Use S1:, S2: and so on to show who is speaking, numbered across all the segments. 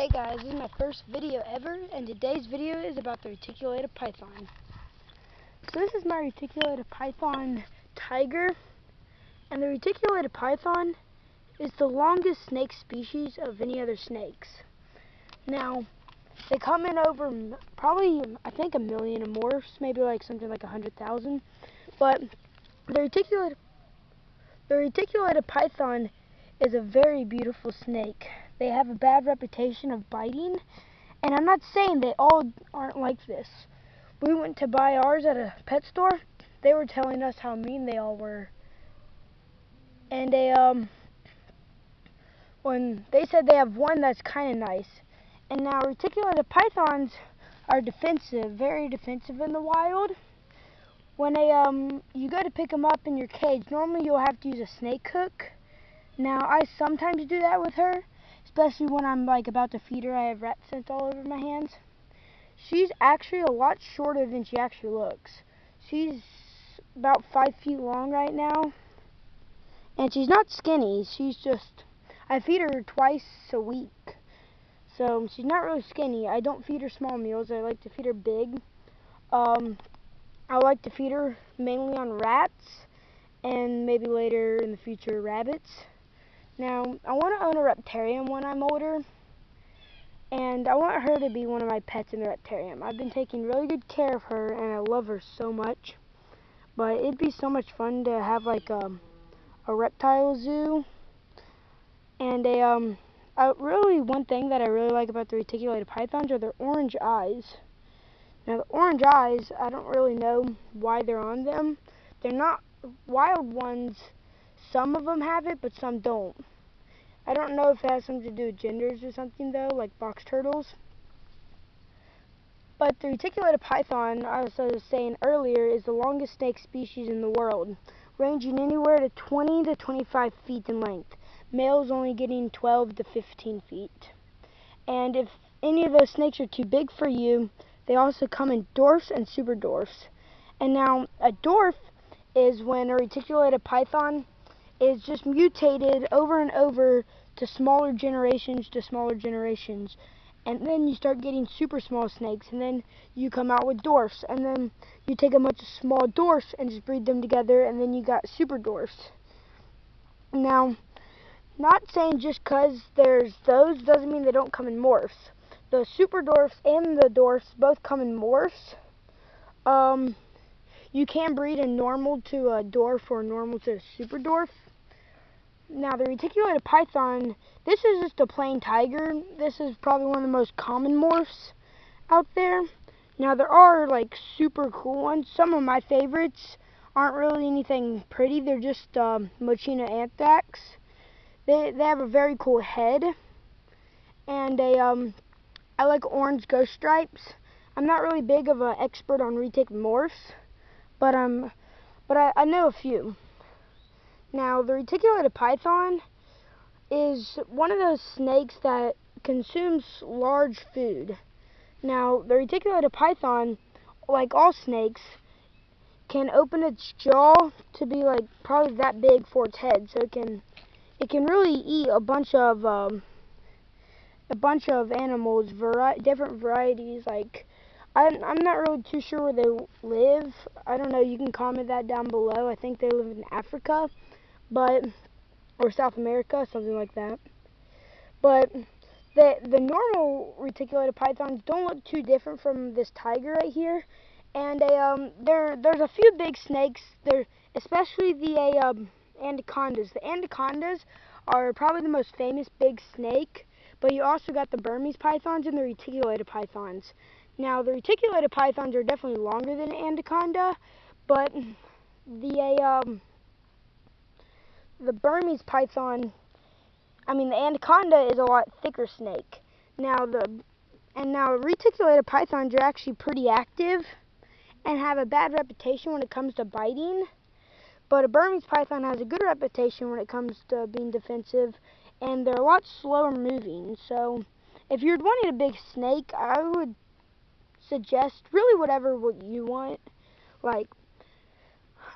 S1: Hey guys, this is my first video ever, and today's video is about the reticulated python. So this is my reticulated python tiger, and the reticulated python is the longest snake species of any other snakes. Now, they come in over probably, I think, 1 million or more, maybe like something like 100,000. But the reticulated python is a very beautiful snake. They have a bad reputation of biting, and I'm not saying they all aren't like this. We went to buy ours at a pet store. They were telling us how mean they all were. And when they said they have one that's kind of nice. And now reticulated pythons are defensive, very defensive in the wild. When you go to pick them up in your cage, normally you'll have to use a snake hook. Now I sometimes do that with her, especially when I'm like about to feed her. I have rat scent all over my hands. She's actually a lot shorter than she actually looks. She's about 5 feet long right now, and she's not skinny. She's just, I feed her twice a week, so she's not really skinny. I don't feed her small meals. I like to feed her big. I like to feed her mainly on rats, and maybe later in the future rabbits. Now, I want to own a reptarium when I'm older, and I want her to be one of my pets in the reptarium. I've been taking really good care of her, and I love her so much. But it'd be so much fun to have like a reptile zoo. And one thing that I really like about the reticulated pythons are their orange eyes. Now, the orange eyes, I don't really know why they're on them. They're not wild ones. Some of them have it, but some don't. I don't know if it has something to do with genders or something, though, like box turtles. But the reticulated python, as I was saying earlier, is the longest snake species in the world, ranging anywhere to 20 to 25 feet in length. Males only getting 12 to 15 feet. And if any of those snakes are too big for you, they also come in dwarfs and super dwarfs. And now, a dwarf is when a reticulated python is just mutated over and over to smaller generations, and then you start getting super small snakes, and then you come out with dwarfs, and then you take a bunch of small dwarfs and just breed them together, and then you got super dwarfs. Now, not saying just because there's those doesn't mean they don't come in morphs. The super dwarfs and the dwarfs both come in morphs. You can breed a normal to a dwarf or a normal to a super dwarf. Now, the reticulated python, this is just a plain tiger. This is probably one of the most common morphs out there. Now, there are like super cool ones. Some of my favorites aren't really anything pretty. They're just Mochina anthrax. They have a very cool head, and I like orange ghost stripes. I'm not really big of an expert on retic morphs, but I know a few. Now, the reticulated python is one of those snakes that consumes large food. Now, the reticulated python, like all snakes, can open its jaw to be like probably that big for its head, so it can really eat a bunch of animals, different varieties. Like, I'm not really too sure where they live. I don't know. You can comment that down below. I think they live in Africa, or South America, something like that. But the normal reticulated pythons don't look too different from this tiger right here. And there's a few big snakes there, especially the anacondas. The anacondas are probably the most famous big snake. But you also got the Burmese pythons and the reticulated pythons. Now, the reticulated pythons are definitely longer than an anaconda, but the Burmese python, the anaconda is a lot thicker snake. Now, reticulated pythons are actually pretty active and have a bad reputation when it comes to biting. But a Burmese python has a good reputation when it comes to being defensive, and they're a lot slower moving. So, if you're wanting a big snake, I would suggest really whatever what you want. Like,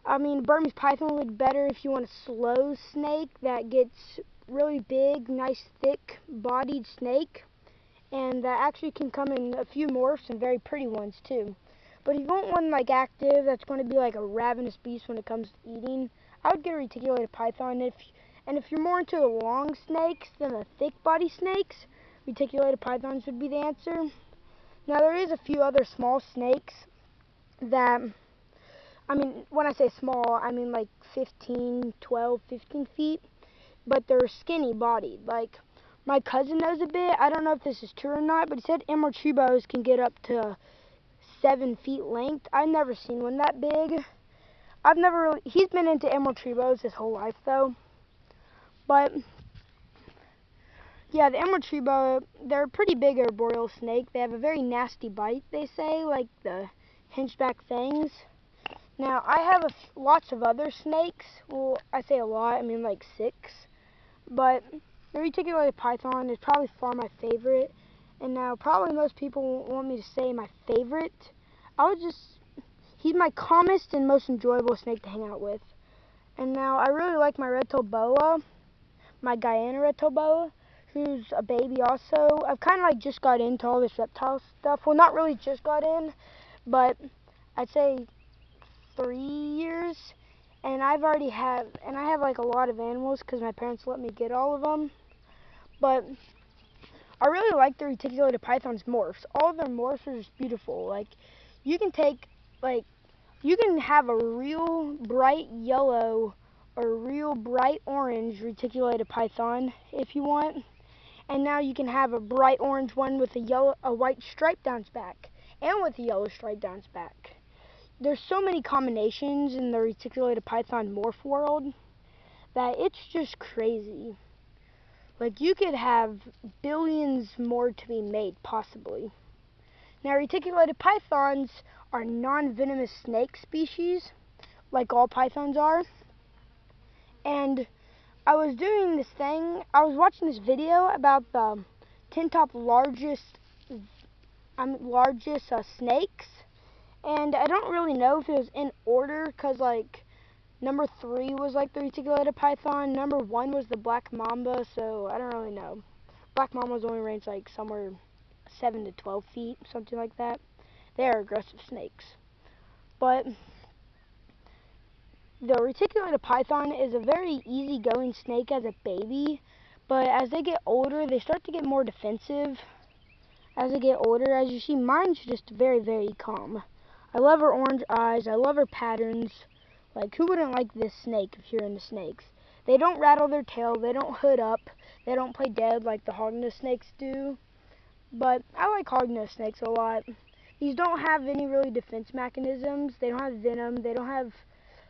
S1: Burmese python would be better if you want a slow snake that gets really big, nice, thick-bodied snake. and that actually can come in a few morphs and very pretty ones too. But if you want one like active, that's going to be like a ravenous beast when it comes to eating, I would get a reticulated python. And if you're more into the long snakes than the thick body snakes, reticulated pythons would be the answer. Now there is a few other small snakes that, I mean, when I say small, I mean like 15, 12, 15 feet, but they're skinny bodied. Like, my cousin knows a bit. I don't know if this is true or not, but he said emerald tree boas can get up to 7 feet length. I've never seen one that big. He's been into emerald tree boas his whole life though. But yeah, the emerald tree boa, they're a pretty big arboreal snake. They have a very nasty bite, they say, like the hinchback fangs. Now, I have lots of other snakes. Well, I say a lot, I mean like 6. But the reticulated python is probably far my favorite. And now, probably most people want me to say my favorite. He's my calmest and most enjoyable snake to hang out with. And now, I really like my red-tailed boa, my Guyana red-tailed boa, who's a baby also. I've kind of like just got into all this reptile stuff. Well, not really just got in, but I'd say 3 years, and I have like a lot of animals because my parents let me get all of them. But I really like the reticulated python's morphs. All of their morphs are just beautiful. Like, you can have a real bright yellow or real bright orange reticulated python if you want, and now you can have a bright orange one with a white stripe down its back, and with a yellow stripe down its back. There's so many combinations in the reticulated python morph world that it's just crazy. Like, you could have billions more to be made, possibly. Now, reticulated pythons are non-venomous snake species, like all pythons are. And I was watching this video about the 10 top largest snakes. And I don't really know if it was in order, because, like, number 3 was, like, the reticulated python. Number 1 was the black mamba, so I don't really know. Black mambas only range, like, somewhere 7 to 12 feet, something like that. They are aggressive snakes. But the reticulated python is a very easygoing snake as a baby, but as they get older, they start to get more defensive. As they get older, as you see, mine's just very, very calm. I love her orange eyes. I love her patterns. Like, who wouldn't like this snake if you're into snakes? They don't rattle their tail. They don't hood up. They don't play dead like the hognose snakes do. But I like hognose snakes a lot. These don't have any really defense mechanisms. They don't have venom. They don't have,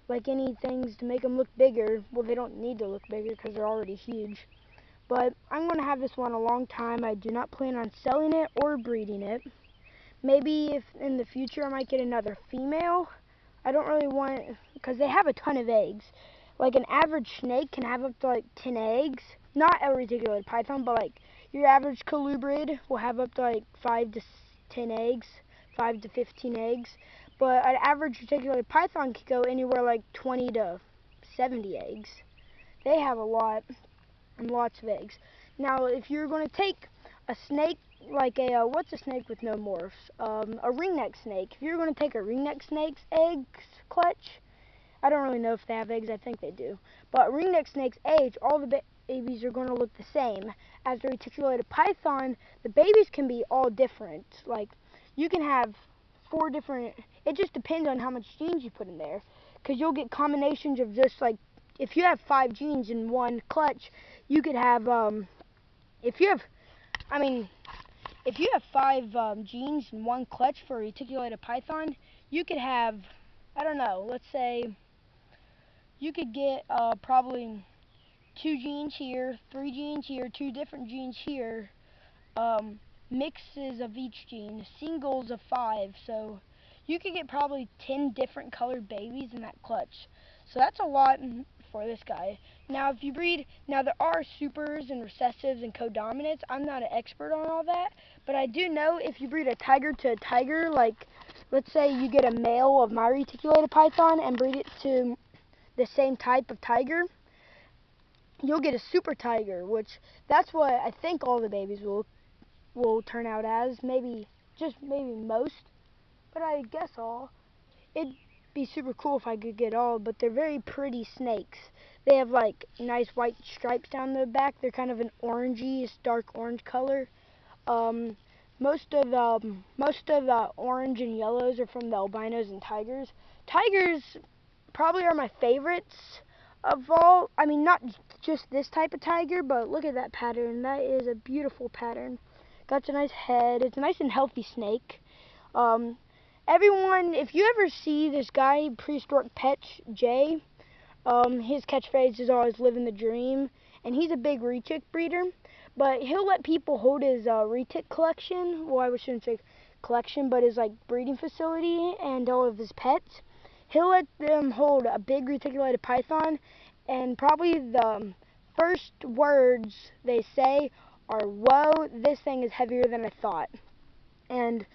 S1: like, any things to make them look bigger. Well, they don't need to look bigger because they're already huge. But I'm going to have this one a long time. I do not plan on selling it or breeding it. Maybe if in the future I might get another female. I don't really want, because they have a ton of eggs. Like, an average snake can have up to like 10 eggs. Not a reticulated python, but like your average colubrid will have up to like 5 to 10 eggs, 5 to 15 eggs. But an average reticulated python could go anywhere like 20 to 70 eggs. They have a lot and lots of eggs. Now, if you're going to take a snake, like what's a snake with no morphs? A ringneck snake. If you're going to take a ringneck snake's eggs clutch, I don't really know if they have eggs, I think they do. But ringneck snake's age, all the babies are going to look the same. As the reticulated python, the babies can be all different. Like, you can have 4 different, it just depends on how much genes you put in there. Because you'll get combinations of just like, if you have 5 genes in one clutch, you could have, if you have 5 genes in one clutch for a reticulated python, you could have, I don't know, let's say, you could get probably 2 genes here, 3 genes here, 2 different genes here, mixes of each gene, singles of 5, so you could get probably 10 different colored babies in that clutch. So that's a lot for this guy. Now, if you breed, now there are supers and recessives and codominants. I'm not an expert on all that, but I do know if you breed a tiger to a tiger, like, let's say you get a male of my reticulated python and breed it to the same type of tiger, you'll get a super tiger, which that's what I think all the babies will will turn out as. Maybe, just maybe most, but I guess all. It'd be super cool if I could get all, but they're very pretty snakes. They have like nice white stripes down the back. They're kind of an orangey, dark orange color. Most of the orange and yellows are from the albinos and tigers. Tigers probably are my favorites of all. I mean, not just this type of tiger, but look at that pattern. That is a beautiful pattern. Got a nice head. It's a nice and healthy snake. Everyone, if you ever see this guy, Prehistoric Pets Jay, his catchphrase is always "living the dream," and he's a big retic breeder. But he'll let people hold his retic collection. Well, I shouldn't say collection, but his like breeding facility and all of his pets. He'll let them hold a big reticulated python, and probably the first words they say are, "Whoa, this thing is heavier than I thought." And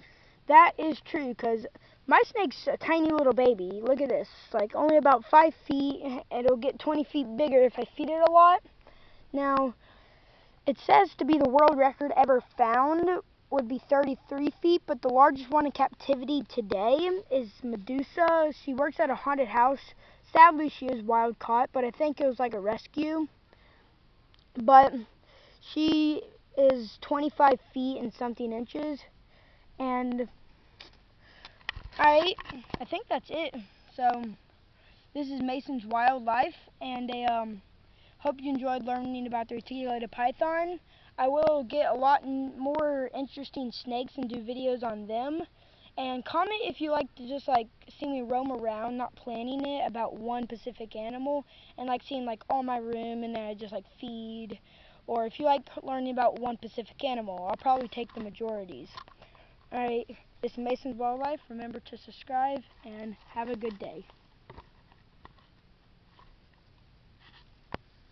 S1: that is true, because my snake's a tiny little baby. Look at this, like only about 5 feet, and it'll get 20 feet bigger if I feed it a lot. Now, it says to be the world record ever found would be 33 feet, but the largest one in captivity today is Medusa. She works at a haunted house. Sadly, she is wild caught, but I think it was like a rescue. But she is 25 feet and something inches, and alright, I think that's it. So, this is Mason's Wildlife, and hope you enjoyed learning about the reticulated python. I will get a lot more interesting snakes and do videos on them. And comment if you like to just like see me roam around, not planning it, about one specific animal, and like seeing like all my room and then I just like feed. Or if you like learning about one specific animal, I'll probably take the majorities. Alright, this is Mason's Wildlife. Remember to subscribe and have a good day.